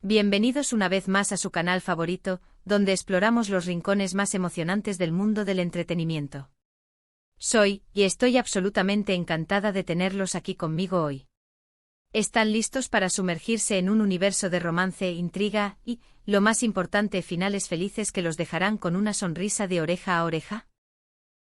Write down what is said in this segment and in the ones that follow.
Bienvenidos una vez más a su canal favorito, donde exploramos los rincones más emocionantes del mundo del entretenimiento. Soy, y estoy absolutamente encantada de tenerlos aquí conmigo hoy. ¿Están listos para sumergirse en un universo de romance, intriga y, lo más importante, finales felices que los dejarán con una sonrisa de oreja a oreja?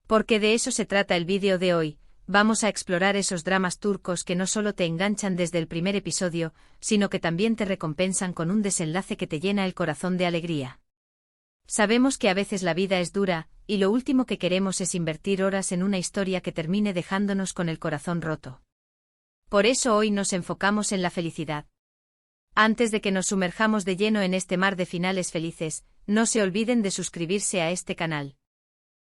Porque de eso se trata el vídeo de hoy. Vamos a explorar esos dramas turcos que no solo te enganchan desde el primer episodio, sino que también te recompensan con un desenlace que te llena el corazón de alegría. Sabemos que a veces la vida es dura, y lo último que queremos es invertir horas en una historia que termine dejándonos con el corazón roto. Por eso hoy nos enfocamos en la felicidad. Antes de que nos sumerjamos de lleno en este mar de finales felices, no se olviden de suscribirse a este canal.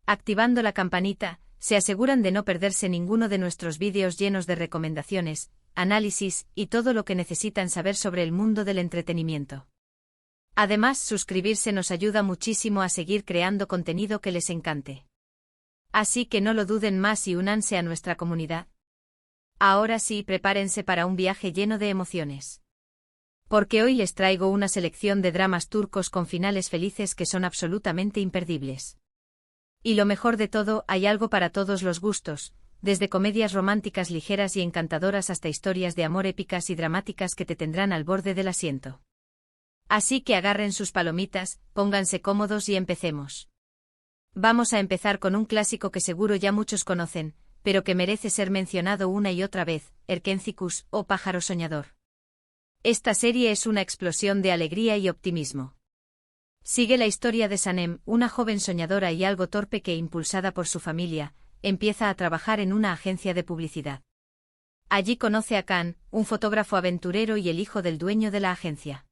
Activando la campanita, se aseguran de no perderse ninguno de nuestros vídeos llenos de recomendaciones, análisis y todo lo que necesitan saber sobre el mundo del entretenimiento. Además, suscribirse nos ayuda muchísimo a seguir creando contenido que les encante. Así que no lo duden más y únanse a nuestra comunidad. Ahora sí, prepárense para un viaje lleno de emociones. Porque hoy les traigo una selección de dramas turcos con finales felices que son absolutamente imperdibles. Y lo mejor de todo, hay algo para todos los gustos, desde comedias románticas ligeras y encantadoras hasta historias de amor épicas y dramáticas que te tendrán al borde del asiento. Así que agarren sus palomitas, pónganse cómodos y empecemos. Vamos a empezar con un clásico que seguro ya muchos conocen, pero que merece ser mencionado una y otra vez, Erkenzicus, o Pájaro Soñador. Esta serie es una explosión de alegría y optimismo. Sigue la historia de Sanem, una joven soñadora y algo torpe que, impulsada por su familia, empieza a trabajar en una agencia de publicidad. Allí conoce a Can, un fotógrafo aventurero y el hijo del dueño de la agencia.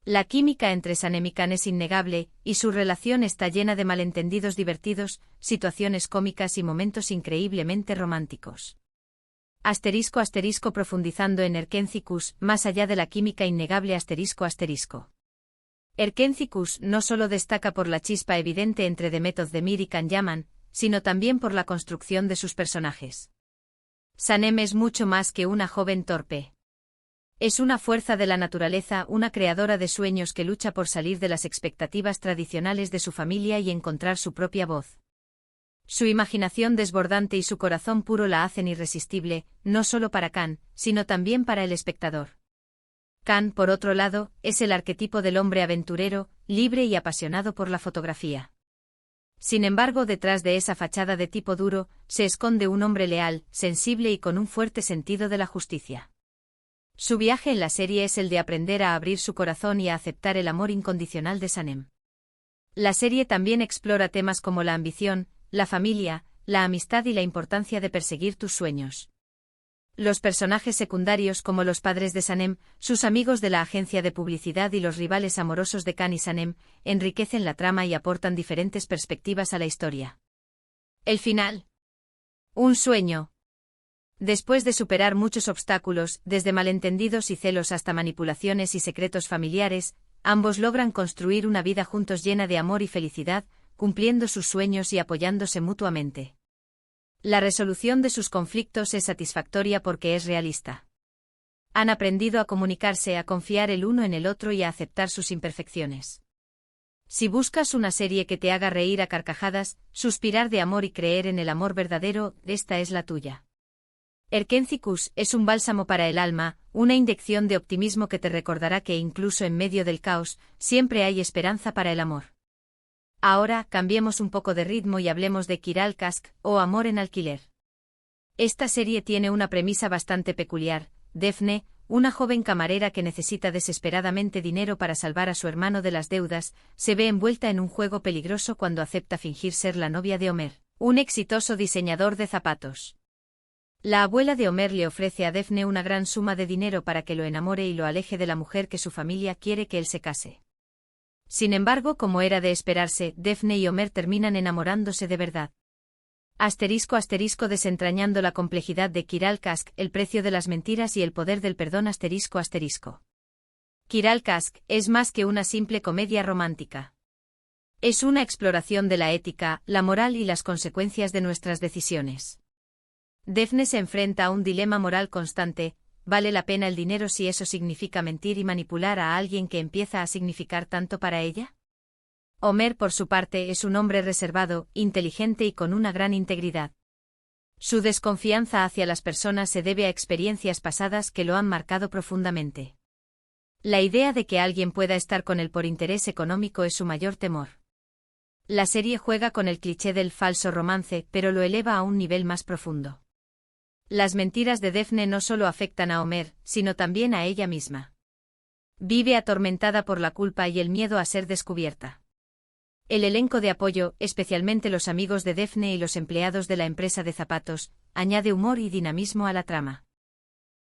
La química entre Sanem y Can es innegable, y su relación está llena de malentendidos divertidos, situaciones cómicas y momentos increíblemente románticos. *** Profundizando en Erkenzicus, más allá de la química innegable ***. Erkenzicus no solo destaca por la chispa evidente entre Demet Özdemir y Can Yaman, sino también por la construcción de sus personajes. Sanem es mucho más que una joven torpe. Es una fuerza de la naturaleza, una creadora de sueños que lucha por salir de las expectativas tradicionales de su familia y encontrar su propia voz. Su imaginación desbordante y su corazón puro la hacen irresistible, no solo para Can, sino también para el espectador. Can, por otro lado, es el arquetipo del hombre aventurero, libre y apasionado por la fotografía. Sin embargo, detrás de esa fachada de tipo duro, se esconde un hombre leal, sensible y con un fuerte sentido de la justicia. Su viaje en la serie es el de aprender a abrir su corazón y a aceptar el amor incondicional de Sanem. La serie también explora temas como la ambición, la familia, la amistad y la importancia de perseguir tus sueños. Los personajes secundarios como los padres de Sanem, sus amigos de la agencia de publicidad y los rivales amorosos de Can y Sanem, enriquecen la trama y aportan diferentes perspectivas a la historia. El final. Un sueño. Después de superar muchos obstáculos, desde malentendidos y celos hasta manipulaciones y secretos familiares, ambos logran construir una vida juntos llena de amor y felicidad, cumpliendo sus sueños y apoyándose mutuamente. La resolución de sus conflictos es satisfactoria porque es realista. Han aprendido a comunicarse, a confiar el uno en el otro y a aceptar sus imperfecciones. Si buscas una serie que te haga reír a carcajadas, suspirar de amor y creer en el amor verdadero, esta es la tuya. Erkenzicus es un bálsamo para el alma, una inyección de optimismo que te recordará que incluso en medio del caos, siempre hay esperanza para el amor. Ahora, cambiemos un poco de ritmo y hablemos de Kiral Kask, o Amor en alquiler. Esta serie tiene una premisa bastante peculiar. Defne, una joven camarera que necesita desesperadamente dinero para salvar a su hermano de las deudas, se ve envuelta en un juego peligroso cuando acepta fingir ser la novia de Homer, un exitoso diseñador de zapatos. La abuela de Homer le ofrece a Defne una gran suma de dinero para que lo enamore y lo aleje de la mujer que su familia quiere que él se case. Sin embargo, como era de esperarse, Defne y Homer terminan enamorándose de verdad. *** Desentrañando la complejidad de Kiral Kask, el precio de las mentiras y el poder del perdón ***. Kiral Kask es más que una simple comedia romántica. Es una exploración de la ética, la moral y las consecuencias de nuestras decisiones. Defne se enfrenta a un dilema moral constante: ¿vale la pena el dinero si eso significa mentir y manipular a alguien que empieza a significar tanto para ella? Homer, por su parte, es un hombre reservado, inteligente y con una gran integridad. Su desconfianza hacia las personas se debe a experiencias pasadas que lo han marcado profundamente. La idea de que alguien pueda estar con él por interés económico es su mayor temor. La serie juega con el cliché del falso romance, pero lo eleva a un nivel más profundo. Las mentiras de Daphne no solo afectan a Homer, sino también a ella misma. Vive atormentada por la culpa y el miedo a ser descubierta. El elenco de apoyo, especialmente los amigos de Daphne y los empleados de la empresa de zapatos, añade humor y dinamismo a la trama.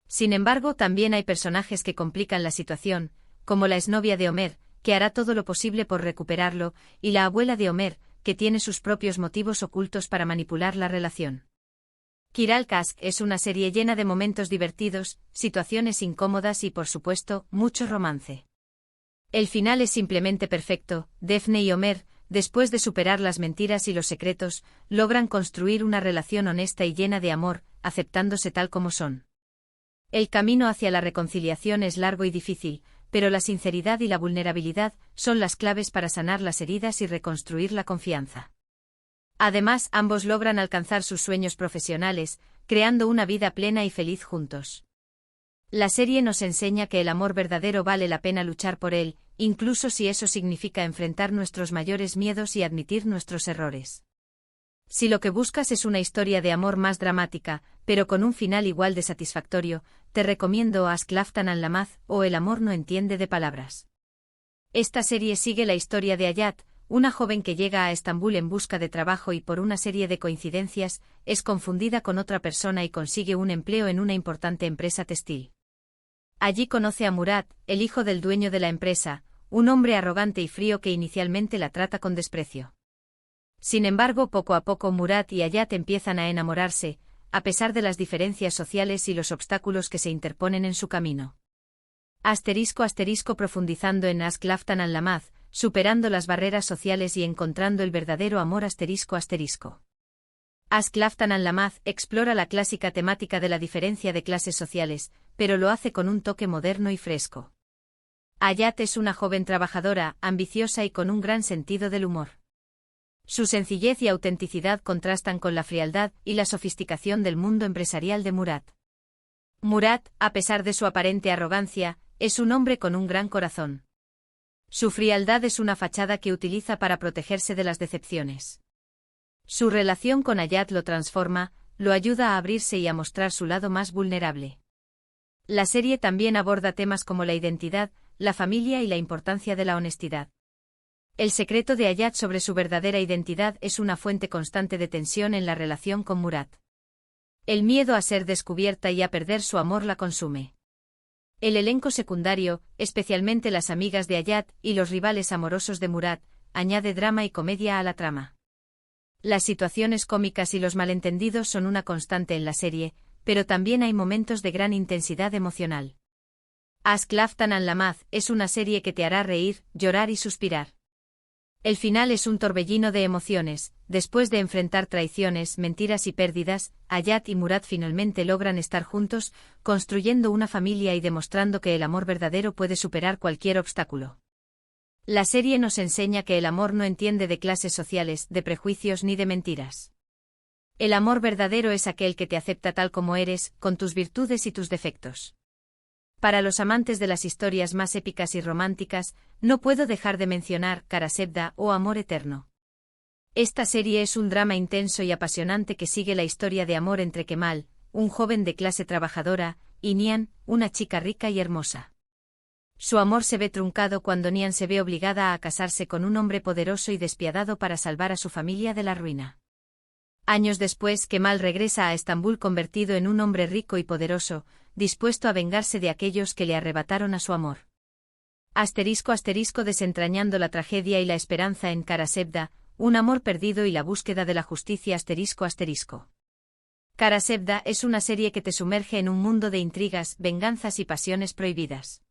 Sin embargo, también hay personajes que complican la situación, como la exnovia de Homer, que hará todo lo posible por recuperarlo, y la abuela de Homer, que tiene sus propios motivos ocultos para manipular la relación. Kiral Kask es una serie llena de momentos divertidos, situaciones incómodas y, por supuesto, mucho romance. El final es simplemente perfecto. Daphne y Homer, después de superar las mentiras y los secretos, logran construir una relación honesta y llena de amor, aceptándose tal como son. El camino hacia la reconciliación es largo y difícil, pero la sinceridad y la vulnerabilidad son las claves para sanar las heridas y reconstruir la confianza. Además, ambos logran alcanzar sus sueños profesionales, creando una vida plena y feliz juntos. La serie nos enseña que el amor verdadero vale la pena luchar por él, incluso si eso significa enfrentar nuestros mayores miedos y admitir nuestros errores. Si lo que buscas es una historia de amor más dramática, pero con un final igual de satisfactorio, te recomiendo Ask Laftan and Lamaz o El amor no entiende de palabras. Esta serie sigue la historia de Hayat, una joven que llega a Estambul en busca de trabajo y por una serie de coincidencias, es confundida con otra persona y consigue un empleo en una importante empresa textil. Allí conoce a Murat, el hijo del dueño de la empresa, un hombre arrogante y frío que inicialmente la trata con desprecio. Sin embargo, poco a poco Murat y Hayat empiezan a enamorarse, a pesar de las diferencias sociales y los obstáculos que se interponen en su camino. *** profundizando en Ask Laftan and Lamaz, superando las barreras sociales y encontrando el verdadero amor ***. Ask Laftan and Lamaz explora la clásica temática de la diferencia de clases sociales, pero lo hace con un toque moderno y fresco. Hayat es una joven trabajadora, ambiciosa y con un gran sentido del humor. Su sencillez y autenticidad contrastan con la frialdad y la sofisticación del mundo empresarial de Murat. Murat, a pesar de su aparente arrogancia, es un hombre con un gran corazón. Su frialdad es una fachada que utiliza para protegerse de las decepciones. Su relación con Hayat lo transforma, lo ayuda a abrirse y a mostrar su lado más vulnerable. La serie también aborda temas como la identidad, la familia y la importancia de la honestidad. El secreto de Hayat sobre su verdadera identidad es una fuente constante de tensión en la relación con Murat. El miedo a ser descubierta y a perder su amor la consume. El elenco secundario, especialmente las amigas de Hayat y los rivales amorosos de Murat, añade drama y comedia a la trama. Las situaciones cómicas y los malentendidos son una constante en la serie, pero también hay momentos de gran intensidad emocional. Ask Laftan and Lamaz es una serie que te hará reír, llorar y suspirar. El final es un torbellino de emociones. Después de enfrentar traiciones, mentiras y pérdidas, Hayat y Murat finalmente logran estar juntos, construyendo una familia y demostrando que el amor verdadero puede superar cualquier obstáculo. La serie nos enseña que el amor no entiende de clases sociales, de prejuicios ni de mentiras. El amor verdadero es aquel que te acepta tal como eres, con tus virtudes y tus defectos. Para los amantes de las historias más épicas y románticas, no puedo dejar de mencionar Karasebda o Amor Eterno. Esta serie es un drama intenso y apasionante que sigue la historia de amor entre Kemal, un joven de clase trabajadora, y Nian, una chica rica y hermosa. Su amor se ve truncado cuando Nian se ve obligada a casarse con un hombre poderoso y despiadado para salvar a su familia de la ruina. Años después, Kemal regresa a Estambul convertido en un hombre rico y poderoso, dispuesto a vengarse de aquellos que le arrebataron a su amor. *** desentrañando la tragedia y la esperanza en Karasebda, un amor perdido y la búsqueda de la justicia ***. Karasebda es una serie que te sumerge en un mundo de intrigas, venganzas y pasiones prohibidas.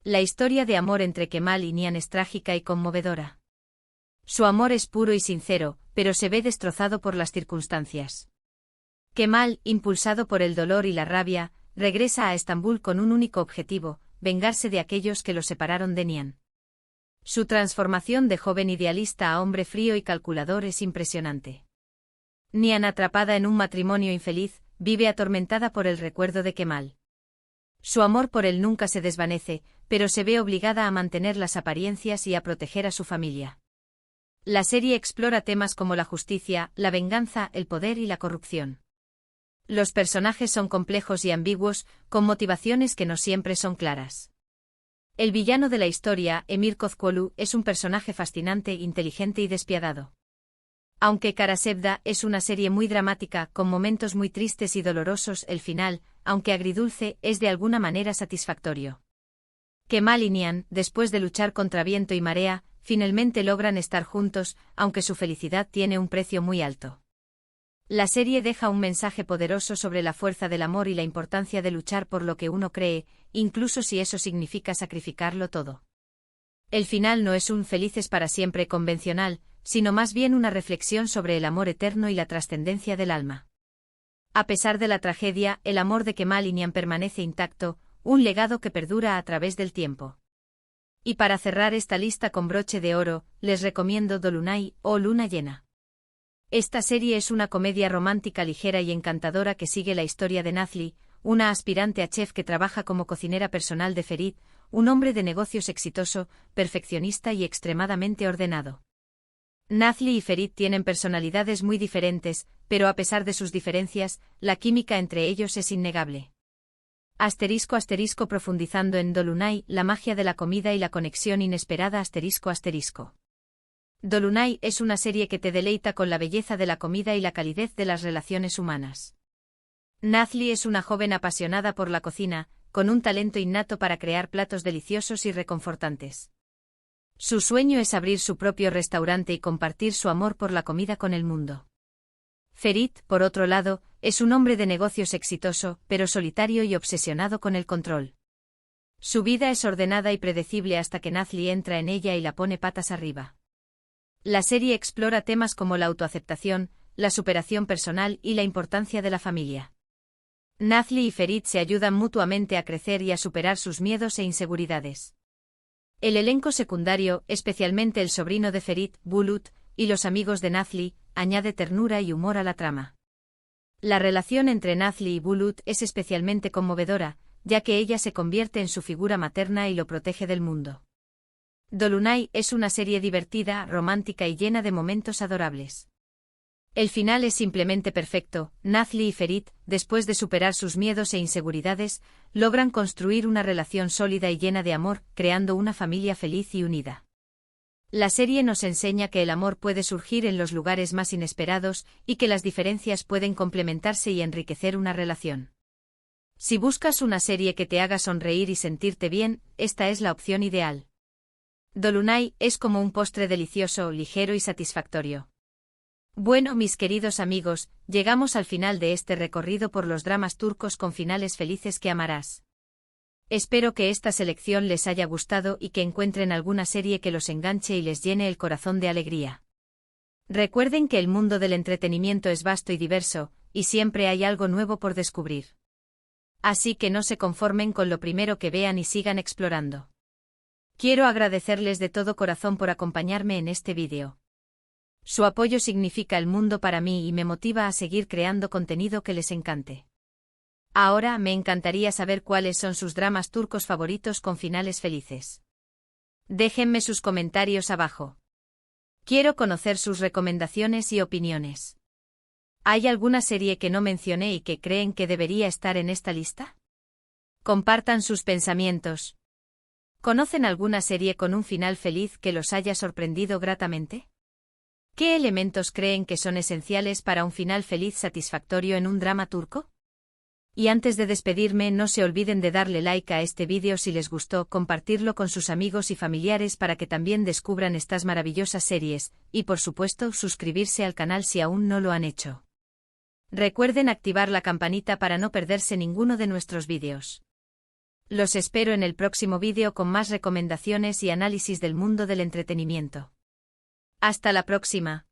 La historia de amor entre Kemal y Nian es trágica y conmovedora. Su amor es puro y sincero, pero se ve destrozado por las circunstancias. Kemal, impulsado por el dolor y la rabia, regresa a Estambul con un único objetivo: vengarse de aquellos que lo separaron de Nihan. Su transformación de joven idealista a hombre frío y calculador es impresionante. Nihan, atrapada en un matrimonio infeliz, vive atormentada por el recuerdo de Kemal. Su amor por él nunca se desvanece, pero se ve obligada a mantener las apariencias y a proteger a su familia. La serie explora temas como la justicia, la venganza, el poder y la corrupción. Los personajes son complejos y ambiguos, con motivaciones que no siempre son claras. El villano de la historia, Emir Kozkolu, es un personaje fascinante, inteligente y despiadado. Aunque Karasevda es una serie muy dramática, con momentos muy tristes y dolorosos, el final, aunque agridulce, es de alguna manera satisfactorio. Kemal y Nihan, después de luchar contra viento y marea, finalmente logran estar juntos, aunque su felicidad tiene un precio muy alto. La serie deja un mensaje poderoso sobre la fuerza del amor y la importancia de luchar por lo que uno cree, incluso si eso significa sacrificarlo todo. El final no es un felices para siempre convencional, sino más bien una reflexión sobre el amor eterno y la trascendencia del alma. A pesar de la tragedia, el amor de Kemal y Nihan permanece intacto, un legado que perdura a través del tiempo. Y para cerrar esta lista con broche de oro, les recomiendo Dolunay, o Luna Llena. Esta serie es una comedia romántica ligera y encantadora que sigue la historia de Nazli, una aspirante a chef que trabaja como cocinera personal de Ferit, un hombre de negocios exitoso, perfeccionista y extremadamente ordenado. Nazli y Ferit tienen personalidades muy diferentes, pero a pesar de sus diferencias, la química entre ellos es innegable. *** Profundizando en Dolunay, la magia de la comida y la conexión inesperada ***. Dolunay es una serie que te deleita con la belleza de la comida y la calidez de las relaciones humanas. Nazli es una joven apasionada por la cocina, con un talento innato para crear platos deliciosos y reconfortantes. Su sueño es abrir su propio restaurante y compartir su amor por la comida con el mundo. Ferit, por otro lado, es un hombre de negocios exitoso, pero solitario y obsesionado con el control. Su vida es ordenada y predecible hasta que Nazli entra en ella y la pone patas arriba. La serie explora temas como la autoaceptación, la superación personal y la importancia de la familia. Nazli y Ferit se ayudan mutuamente a crecer y a superar sus miedos e inseguridades. El elenco secundario, especialmente el sobrino de Ferit, Bulut, y los amigos de Nazli, añade ternura y humor a la trama. La relación entre Nazli y Bulut es especialmente conmovedora, ya que ella se convierte en su figura materna y lo protege del mundo. Dolunay es una serie divertida, romántica y llena de momentos adorables. El final es simplemente perfecto. Nazli y Ferit, después de superar sus miedos e inseguridades, logran construir una relación sólida y llena de amor, creando una familia feliz y unida. La serie nos enseña que el amor puede surgir en los lugares más inesperados y que las diferencias pueden complementarse y enriquecer una relación. Si buscas una serie que te haga sonreír y sentirte bien, esta es la opción ideal. Dolunay es como un postre delicioso, ligero y satisfactorio. Bueno, mis queridos amigos, llegamos al final de este recorrido por los dramas turcos con finales felices que amarás. Espero que esta selección les haya gustado y que encuentren alguna serie que los enganche y les llene el corazón de alegría. Recuerden que el mundo del entretenimiento es vasto y diverso, y siempre hay algo nuevo por descubrir. Así que no se conformen con lo primero que vean y sigan explorando. Quiero agradecerles de todo corazón por acompañarme en este vídeo. Su apoyo significa el mundo para mí y me motiva a seguir creando contenido que les encante. Ahora me encantaría saber cuáles son sus dramas turcos favoritos con finales felices. Déjenme sus comentarios abajo. Quiero conocer sus recomendaciones y opiniones. ¿Hay alguna serie que no mencioné y que creen que debería estar en esta lista? Compartan sus pensamientos. ¿Conocen alguna serie con un final feliz que los haya sorprendido gratamente? ¿Qué elementos creen que son esenciales para un final feliz satisfactorio en un drama turco? Y antes de despedirme, no se olviden de darle like a este vídeo si les gustó, compartirlo con sus amigos y familiares para que también descubran estas maravillosas series, y por supuesto suscribirse al canal si aún no lo han hecho. Recuerden activar la campanita para no perderse ninguno de nuestros vídeos. Los espero en el próximo vídeo con más recomendaciones y análisis del mundo del entretenimiento. Hasta la próxima.